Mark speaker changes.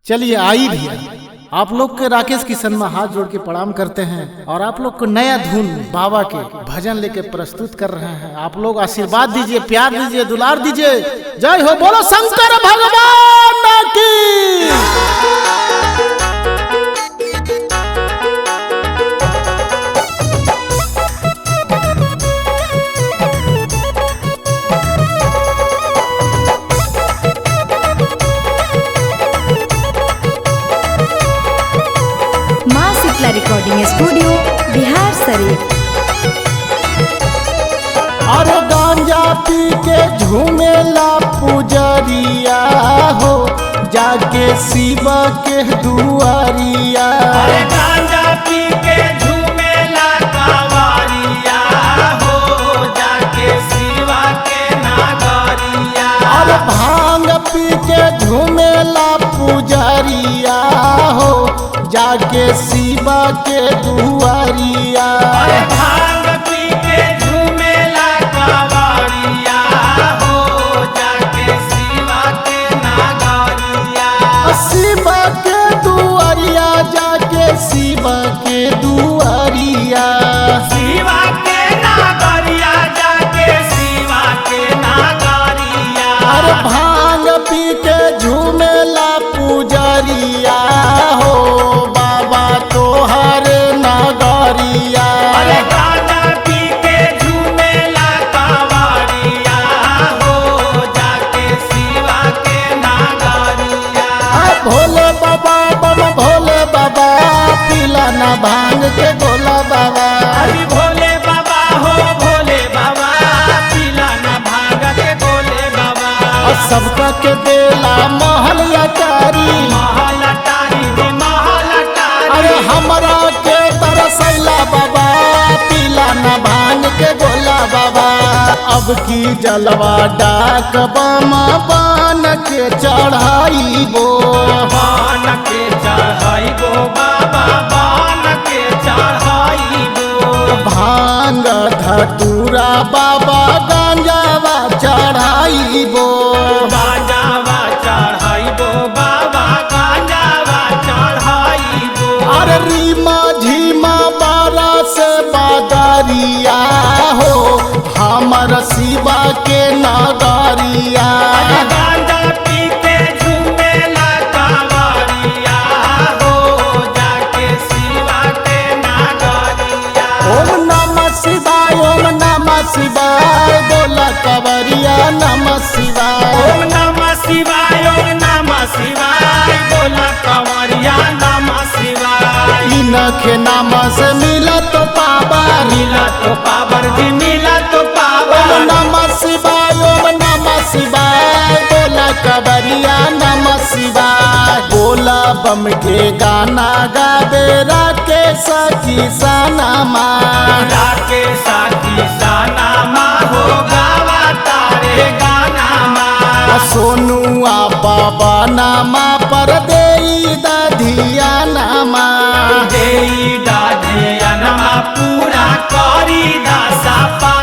Speaker 1: चलिए आई भैया, आप लोग के राकेश किशन में हाथ जोड़ के प्रणाम करते हैं और आप लोग को नया धुन बाबा के भजन लेके प्रस्तुत कर रहे हैं। आप लोग आशीर्वाद दीजिए, प्यार दीजिए, दुलार दीजिए। जय हो, बोलो शंकर भगवान की।
Speaker 2: Recording studio Bihar Sharif.
Speaker 1: और गांजा पी के झूमेला पुजरिया हो, जाके शिवा के दुआरिया।
Speaker 3: गांजा पी के झूमेला कांवरिया हो, जाके शिवा के नागरिया।
Speaker 1: और भांग पी के झूमेला पुजरिया हो, जाके शिवा के दुआरिया।
Speaker 3: भांग पी के झूमेला कांवरिया हो, जाके शिवा के नागरिया।
Speaker 1: शिवा के दुआरिया, जाके शिवा के दुआरिया।
Speaker 3: शिवा के नागरिया, जाके शिवा के नागरिया।
Speaker 1: अरे भांग पी के झूमेला पुजरिया हो, बाबा तोहर नगरिया।
Speaker 3: अरे गांजा पी के झूमेला कांवरिया हो, जाके शिवा के नागरिया।
Speaker 1: भोले बाबा बम भोले बाबा, पीला ना भांग के गोला बाबा।
Speaker 3: अरे भोले बाबा हो भोले बाबा, पीला ना भांग के गोले बाबा।
Speaker 1: और सबका के देला महल अटारी,
Speaker 3: महल अटारी रे महल अटारी।
Speaker 1: अरे हमरा के तरसैला बाबा, पीला ना भांग के गोला बाबा। अब की जलवा डाक बम पान के चढ़ाई बो,
Speaker 3: बान के चढ़ाई गो बाबा, बान के चढ़ाई गो।
Speaker 1: भांग धतूरा बाबा गांजावा चढ़ाई बो।
Speaker 3: गांजावा चढ़ाई गो बाबा, गांजावा चढ़ाई गो।
Speaker 1: अरे रीमा झीमा बारा से बादरिया हो, हमर शिवा के नगरिया।
Speaker 3: गांजा पी के झूमेला कांवरिया हो, जाके शिवा के नागरिया।
Speaker 1: ओम नमः शिवाय, ओम नमः शिवाय, बोला कवरिया नमः शिवाय।
Speaker 3: ओम नमः शिवाय, ओम नमः शिवाय, बोला कंवरिया नमः शिवाय।
Speaker 1: इनके नाम से मिला तो पावर,
Speaker 3: मिला तो पावर जी, मिला तो
Speaker 1: ओम
Speaker 3: पावर।
Speaker 1: नमः शिवाय, ओम नमः शिवाय, बोला कवरिया नमः शिवाय। बोला बम के गाना गावे राकेश किशन माँ,
Speaker 3: जाके साथी साना माँ हो, गावा तारे गाना माँ।
Speaker 1: सोनुआ बाबा नामा पर देई दधिया नामा।
Speaker 3: देई दाधिया नमा पूरा करी दासा पा।